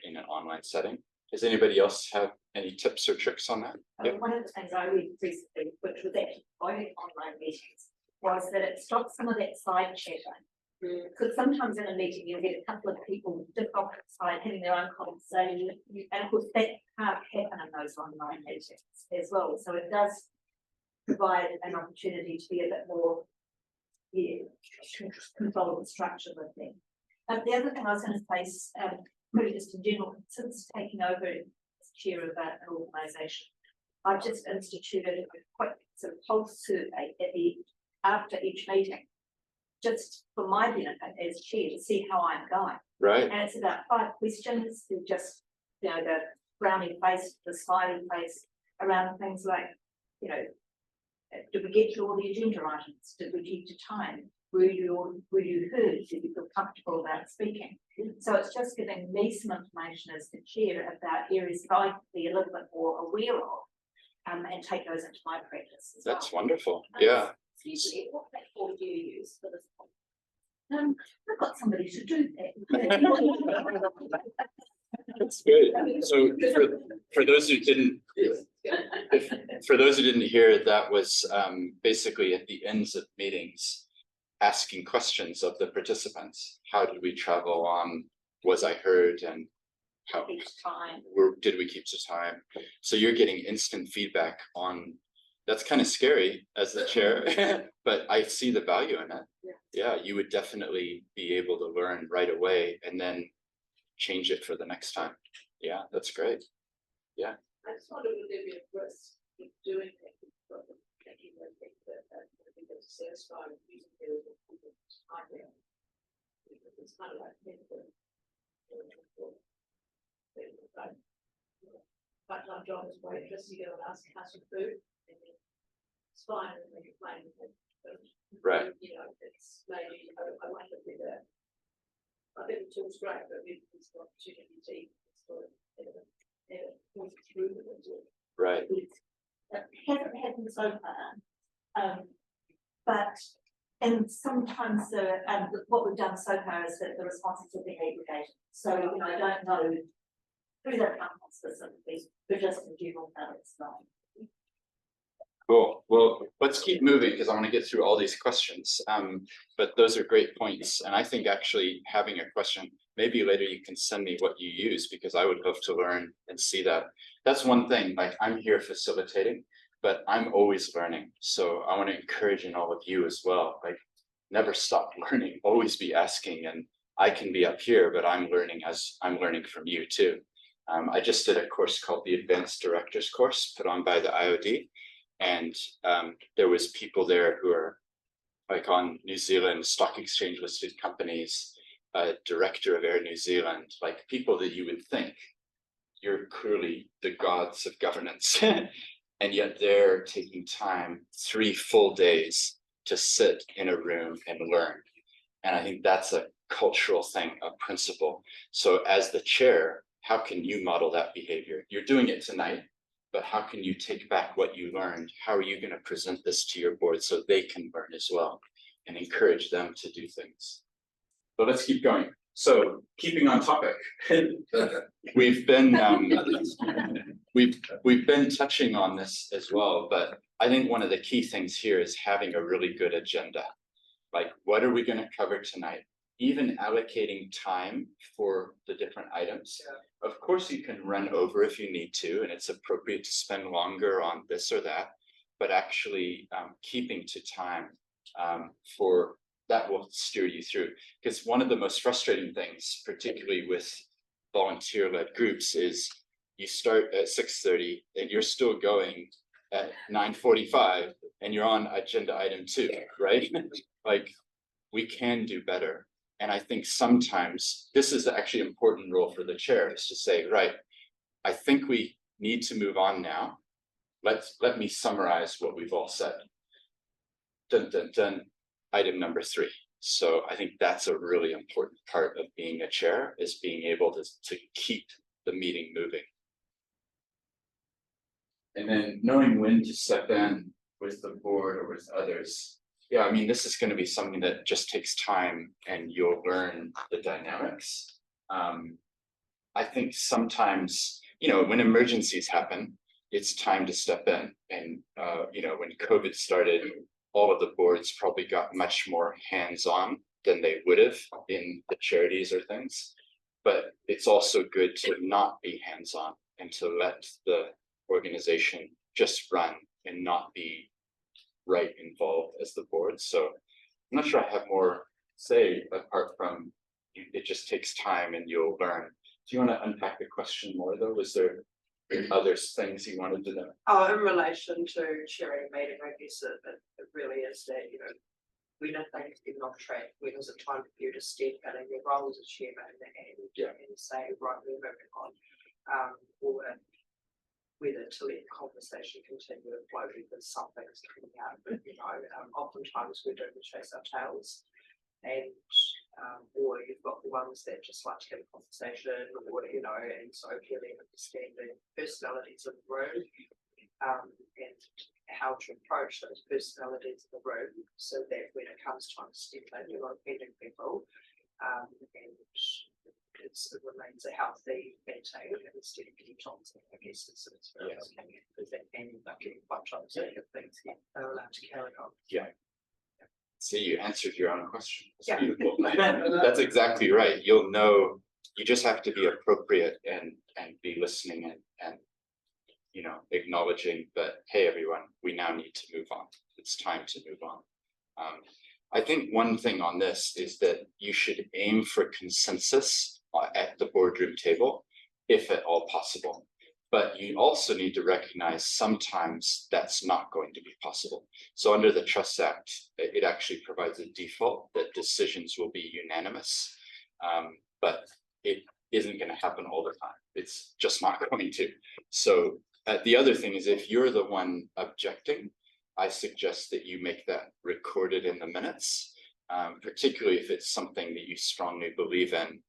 in an online setting. Does anybody else have any tips or tricks on that? Yep. One of the things I read recently, which was actually quite online meetings, was that it stops some of that side chatting. Because sometimes in a meeting you get a couple of people different side having their own conversation, and of course that can't happen in those online meetings as well. So it does provide an opportunity to be a bit more control the structure of the thing. The other thing I was going to say is really just in general, since taking over as chair of an organisation, I've just instituted a quick sort of pulse survey after each meeting, just for my benefit as chair to see how I'm going. Right. And it's about 5 questions. They're just, the frowny face, the smiling face around things like, did we get through all the agenda items? Did we keep to time? Were you heard? Did you feel comfortable about speaking? So it's just giving me some information as the chair about areas that I could be a little bit more aware of, and take those into my practice as That's well. wonderful. Yeah. Excuse me, what platform do you use for this? I've got somebody to do that. That's good. So for those who didn't, hear, that was basically at the ends of meetings, asking questions of the participants. How did we travel on? Was I heard? And how did we keep to time? So you're getting instant feedback on. That's kind of scary as the chair, but I see the value in it. Yeah, you would definitely be able to learn right away and then change it for the next time. Yeah, that's great. I just wonder would there be a risk in doing that? Taking the thing that is satisfied with using it as a time there. It's kind of like part-time job is waitress, you go and ask some food, and then it's fine, and then you're playing with it. But, Right. you know, it's maybe, I like to do that. I think the tool's great, but maybe it's an opportunity to sort of, push through the tool. Right. It hasn't happened so far. But, and sometimes what we've done so far is that the responses have been aggregated. So, you know, I don't know who that comes from specifically, but just in general, no, it's not. Cool. Well, let's keep moving because I want to get through all these questions. But those are great points. And I think actually having a question, maybe later you can send me what you use because I would love to learn and see that. That's one thing, like I'm here facilitating, but I'm always learning. So I want to encourage in all of you as well, like never stop learning, always be asking. And I can be up here, but I'm learning as I'm learning from you too. I just did a course called the Advanced Directors course put on by the IOD. And there was people there who are like on New Zealand stock exchange listed companies, director of Air New Zealand, like people that you would think you're clearly the gods of governance. And yet they're taking time, 3 full days to sit in a room and learn. And I think that's a cultural thing, a principle. So as the chair, how can you model that behavior? You're doing it tonight. But how can you take back what you learned? How are you going to present this to your board so they can learn as well and encourage them to do things? But let's keep going. So keeping on topic, we've been touching on this as well. But I think one of the key things here is having a really good agenda. Like, what are we going to cover tonight? Even allocating time for the different items. Of course, you can run over if you need to, and it's appropriate to spend longer on this or that, but actually keeping to time for that will steer you through. Because one of the most frustrating things, particularly with volunteer-led groups, is you start at 6:30 and you're still going at 9:45 and you're on agenda item 2, right? Like, we can do better. And I think sometimes this is actually an important role for the chair is to say, right, I think we need to move on now. Let me summarize what we've all said. Dun, dun, dun, item number 3. So I think that's a really important part of being a chair is being able to keep the meeting moving. And then knowing when to step in with the board or with others. Yeah, I mean, this is going to be something that just takes time and you'll learn the dynamics. I think sometimes, you know, when emergencies happen, it's time to step in. And, you know, when COVID started, all of the boards probably got much more hands-on than they would have in the charities or things. But it's also good to not be hands-on and to let the organization just run and not be right involved as the board. So I'm not sure I have more say apart from it just takes time and you'll learn. Do you want to unpack the question more though? Was there other things you wanted to know? Oh, in relation to chairing a meeting, I guess it really is that, you know, we don't think it's been off track. When is it time for you to step in and your role as a chairman and say, right, we're moving on, or whether to let the conversation continue to flow because something's coming out. But you know, oftentimes we're doing the chase our tails, and or you've got the ones that just like to have a conversation, or you know, and so really understanding personalities in the room, and how to approach those personalities in the room, so that when it comes time to step in, you're not offending people, and it remains a healthy meeting instead of getting toxic. I guess it's very because that can end up getting quite toxic if things are allowed to carry on. Yeah. See, you answered your own question. That's beautiful. That's exactly right. You'll know, you just have to be appropriate and be listening and you know, acknowledging that, hey, everyone, we now need to move on. It's time to move on. I think one thing on this is that you should aim for consensus at the boardroom table, if at all possible. But you also need to recognize sometimes that's not going to be possible. So under the Trust Act, it actually provides a default that decisions will be unanimous. But it isn't going to happen all the time. It's just not going to. So the other thing is, if you're the one objecting, I suggest that you make that recorded in the minutes, particularly if it's something that you strongly believe in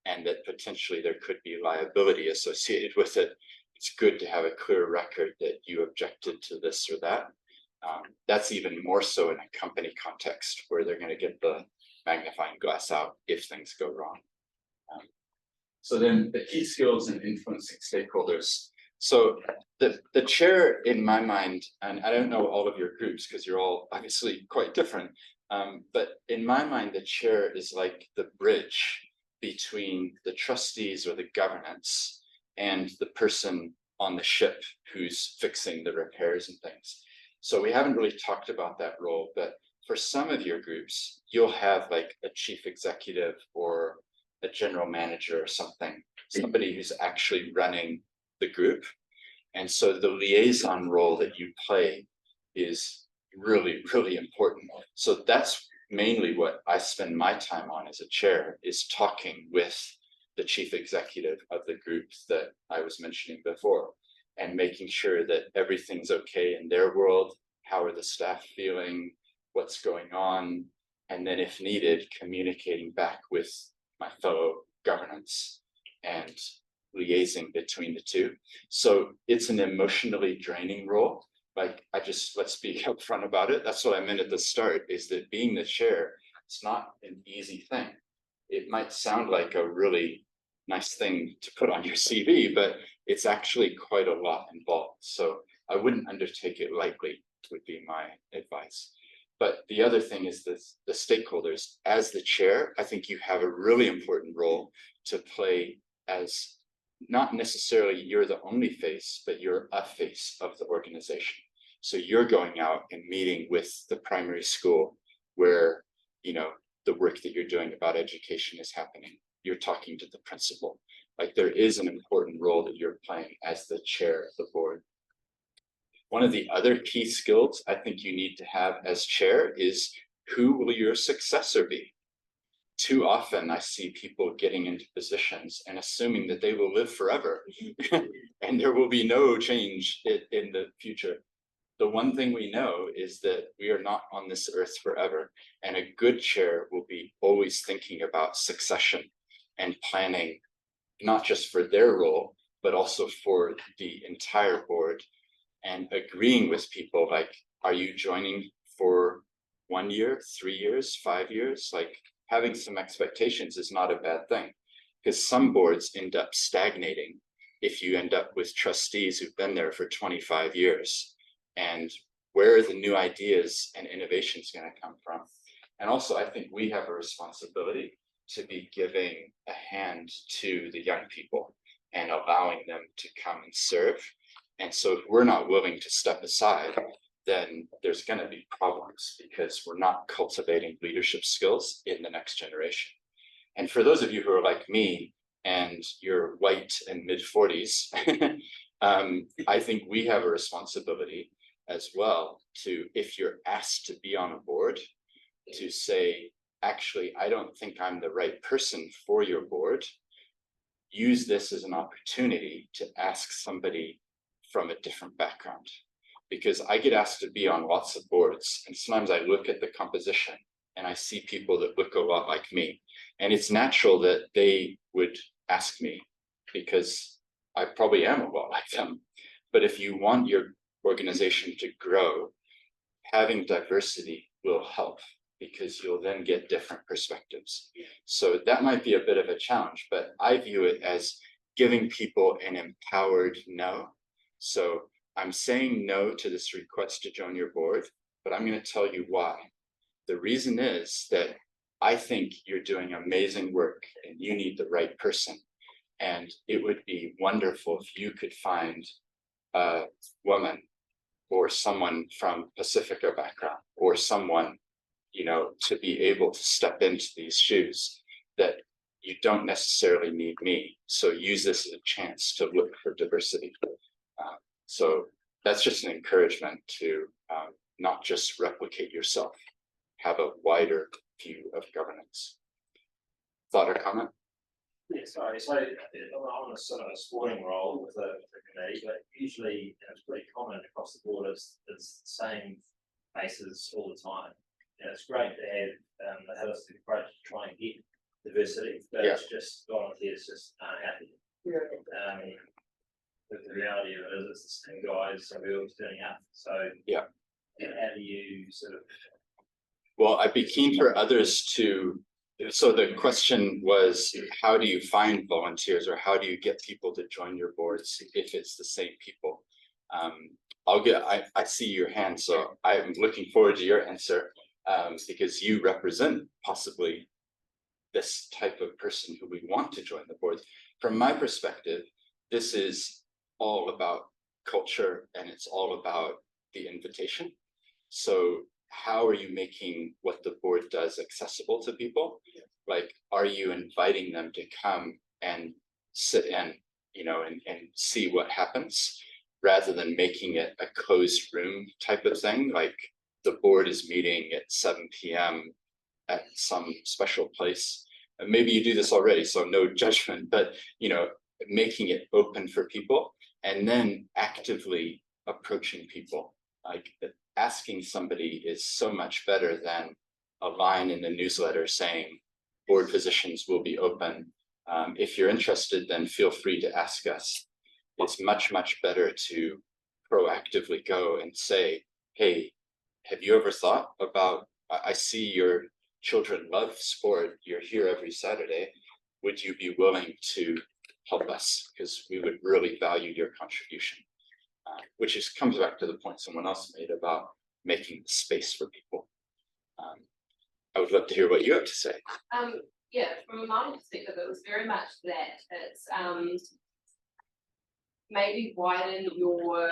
and that potentially there could be liability associated with it. It's good to have a clear record that you objected to this or that. That's even more so in a company context where they're going to get the magnifying glass out if things go wrong. So then the key skills in influencing stakeholders. So the chair, in my mind, and I don't know all of your groups because you're all obviously quite different, but in my mind, the chair is like the bridge between the trustees or the governance and the person on the ship who's fixing the repairs and things. So we haven't really talked about that role, but for some of your groups, you'll have like a chief executive or a general manager or something, somebody who's actually running the group. And so the liaison role that you play is really, really important. So that's mainly what I spend my time on as a chair, is talking with the chief executive of the groups that I was mentioning before, and making sure that everything's okay in their world. How are the staff feeling? What's going on? And then if needed, communicating back with my fellow governance and liaising between the two. So it's an emotionally draining role. Like, let's be upfront about it. That's what I meant at the start, is that being the chair, it's not an easy thing. It might sound like a really nice thing to put on your CV, but it's actually quite a lot involved. So I wouldn't undertake it lightly, would be my advice. But the other thing is this, the stakeholders. As the chair, I think you have a really important role to play, as not necessarily you're the only face, but you're a face of the organization. So you're going out and meeting with the primary school where, you know, the work that you're doing about education is happening. You're talking to the principal. Like, there is an important role that you're playing as the chair of the board. One of the other key skills I think you need to have as chair is, who will your successor be? Too often I see people getting into positions and assuming that they will live forever and there will be no change in the future. The one thing we know is that we are not on this earth forever, and a good chair will be always thinking about succession and planning, not just for their role, but also for the entire board, and agreeing with people like, are you joining for 1 year, 3 years, 5 years? Like, having some expectations is not a bad thing, because some boards end up stagnating if you end up with trustees who've been there for 25 years. And where are the new ideas and innovations going to come from? And also, I think we have a responsibility to be giving a hand to the young people and allowing them to come and serve. And so if we're not willing to step aside, then there's going to be problems, because we're not cultivating leadership skills in the next generation. And for those of you who are like me and you're white and mid-40s, I think we have a responsibility as well to, if you're asked to be on a board, to say, actually, I don't think I'm the right person for your board. Use this as an opportunity to ask somebody from a different background. Because I get asked to be on lots of boards, and sometimes I look at the composition and I see people that look a lot like me. And it's natural that they would ask me, because I probably am a lot like them. But if you want your organization to grow, having diversity will help, because you'll then get different perspectives. So that might be a bit of a challenge, but I view it as giving people an empowered no. So I'm saying no to this request to join your board, but I'm going to tell you why. The reason is that I think you're doing amazing work and you need the right person. And it would be wonderful if you could find a woman or someone from Pacifica background, or someone, you know, to be able to step into these shoes, that you don't necessarily need me. So use this as a chance to look for diversity. So that's just an encouragement to not just replicate yourself, have a wider view of governance. Thought or comment? Yeah, sorry, so I'm on a sort of a sporting role with the committee, but usually it's pretty common across the board, it's the same faces all the time. And it's great to have the holistic approach to try and get diversity, but it's just volunteers just aren't happy. The reality of it is it's the same guys who are always turning up. So how do you sort of? Well, I'd be keen for others to. So the question was, how do you find volunteers, or how do you get people to join your boards if it's the same people? I see your hand, so I'm looking forward to your answer, because you represent possibly this type of person who we want to join the board. From my perspective, this is all about culture, and it's all about the invitation. So how are you making what the board does accessible to people? Like, are you inviting them to come and sit and, and see what happens, rather than making it a closed room type of thing? Like, the board is meeting at 7 p.m. at some special place. And maybe you do this already, so no judgment, but, making it open for people, and then actively approaching people. Like, asking somebody is so much better than a line in the newsletter saying board positions will be open. If you're interested, then feel free to ask us. It's much, much better to proactively go and say, hey, have you ever thought about, I see your children love sport, you're here every Saturday, would you be willing to help us? Because we would really value your contribution. Which comes back to the point someone else made about making space for people. I would love to hear what you have to say. Yeah, from a Māori perspective, it was very much that it's maybe widen your,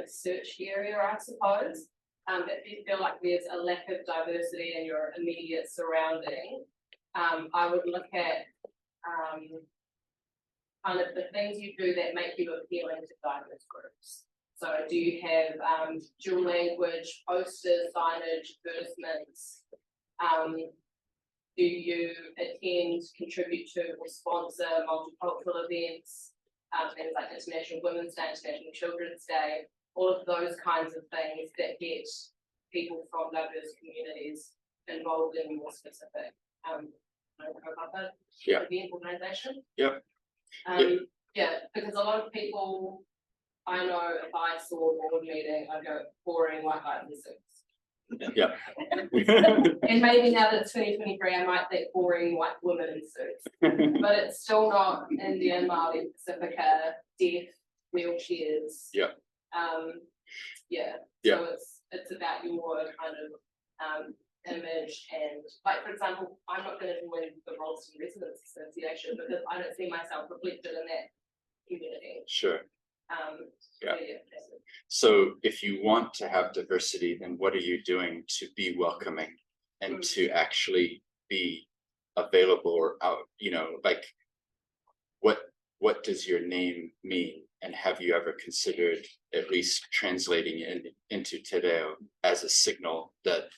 search area, I suppose. If you feel like there's a lack of diversity in your immediate surrounding, I would look at kind of the things you do that make you appealing to diverse groups. So do you have dual language, posters, signage, advertisements? Do you attend, contribute to, or sponsor multicultural events? Things like International Women's Day, International Children's Day, all of those kinds of things that get people from diverse communities involved in more specific event organisation. Because a lot of people, I know, if I saw a board meeting, I'd go boring white guys in suits. And maybe now that it's 2023, I might think boring white women in suits. But it's still not Indian, Māori, Pacifica, deaf, wheelchairs. So it's about your kind of image, and like, for example, I'm not going to join the Rolleston Residents Association because I don't see myself reflected in that community. Sure. So if you want to have diversity, then what are you doing to be welcoming and to actually be available, or out, like, what does your name mean? And have you ever considered at least translating it into Te Reo as a signal that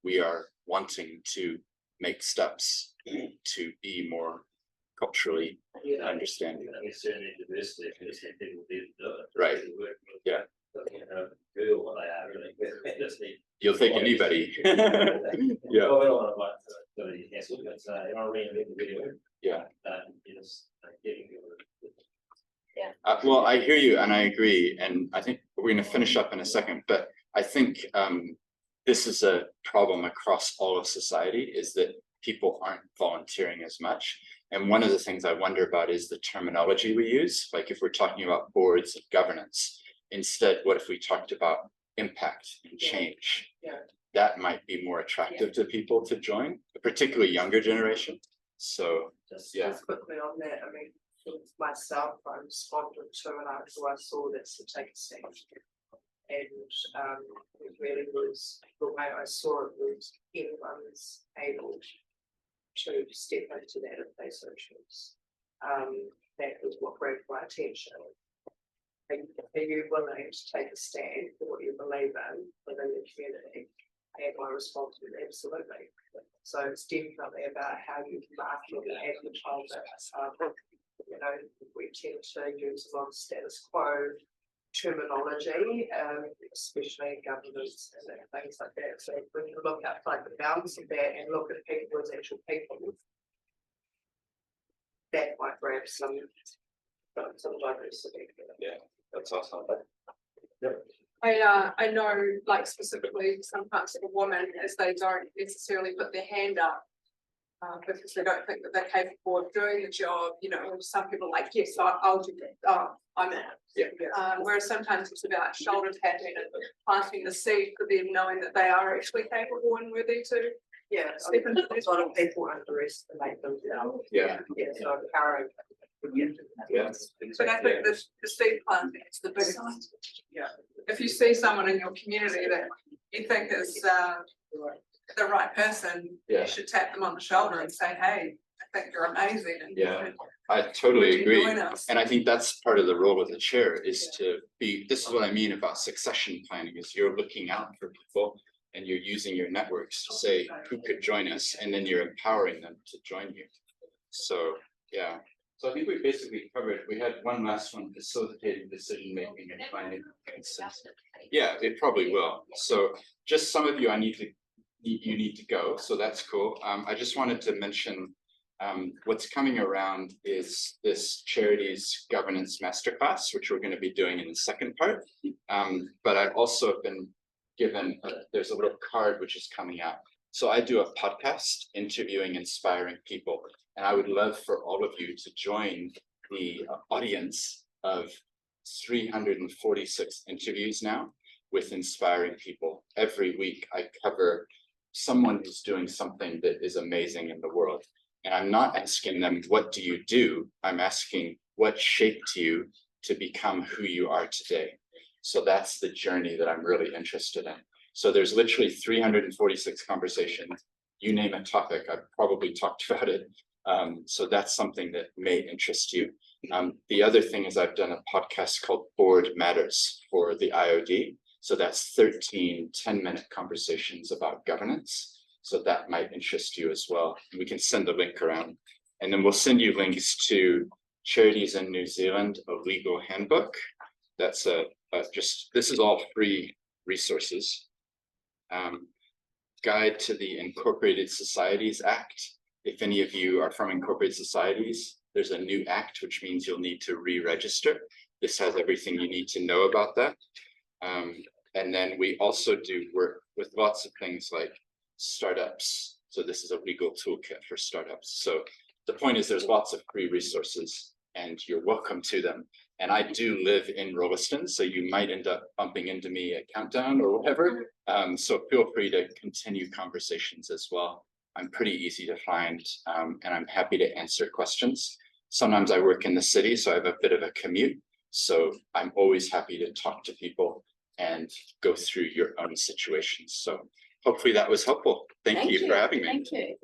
we are wanting to make steps to be more culturally understanding? We certainly diversity, because people do it. Right. Google what they are really. You'll take anybody. Well, we don't want to go to the castle, but you want to reinvent the video. Well, I hear you and I agree, and I think we're going to finish up in a second, but I think this is a problem across all of society, is that people aren't volunteering as much. And one of the things I wonder about is the terminology we use. Like, if we're talking about boards and governance, instead, what if we talked about impact and change? That might be more attractive to people to join, particularly younger generation. So just quickly on that, I mean, for myself, I responded to an article I saw that said take a stand. And it really was, the way I saw it was anyone is able to step into that if they so choose. That was what grabbed my attention. Are you willing to take a stand for what you believe in within the community? And my response was absolutely. So it's definitely about how you market and advertise it. You know, we tend to use a lot of status quo terminology, especially governments and things like that. So if we can look at like the balance of that and look at people as actual people, that might grab some diversity. Yeah, that's awesome. I know, like specifically, some parts of a woman, as they don't necessarily put their hand up because they don't think that they're capable of doing the job. You know, some people are like, yes, I'll do that. Oh, I'm in. Yeah. Whereas sometimes it's about shoulder tapping and planting the seed for them, knowing that they are actually capable and worthy to. Yeah, I mean, a lot of people underestimate themselves. Yeah. Yeah, so encourage. Yes. But I think the seed planting is the biggest. Yeah. If you see someone in your community that you think is the right person, Yeah. you should tap them on the shoulder and say, hey, I think you're amazing. And Yeah. I totally agree. join us. And I think that's part of the role of the chair is to be, this is what I mean about succession planning, is you're looking out for people and you're using your networks to say who could join us, and then you're empowering them to join you. So, yeah. So I think we basically covered, we had one last one, facilitating decision making and finding consensus. Yeah, it probably will. So just some of you, you need to go, so that's cool. I just wanted to mention what's coming around is this charities governance masterclass, which we're going to be doing in the second part. But I've also been given, there's a little card which is coming out. So I do a podcast interviewing inspiring people, and I would love for all of you to join the audience of 346 interviews now with inspiring people. Every week I cover someone who's doing something that is amazing in the world. And I'm not asking them, what do you do? I'm asking, what shaped you to become who you are today? So that's the journey that I'm really interested in. So there's literally 346 conversations. You name a topic, I've probably talked about it. So that's something that may interest you. The other thing is I've done a podcast called Board Matters for the IOD. So that's 13 10-minute conversations about governance. So that might interest you as well. We can send a link around, and then we'll send you links to Charities in New Zealand, a legal handbook. That's this is all free resources. Guide to the Incorporated Societies Act. If any of you are from incorporated societies, there's a new act, which means you'll need to re-register. This has everything you need to know about that. And then we also do work with lots of things like startups. So this is a legal toolkit for startups. So the point is there's lots of free resources and you're welcome to them. And I do live in Rolleston, so you might end up bumping into me at Countdown or whatever. So feel free to continue conversations as well. I'm pretty easy to find, and I'm happy to answer questions. Sometimes I work in the city, so I have a bit of a commute. So I'm always happy to talk to people and go through your own situations. So hopefully that was helpful. Thank you for having me. Thank you.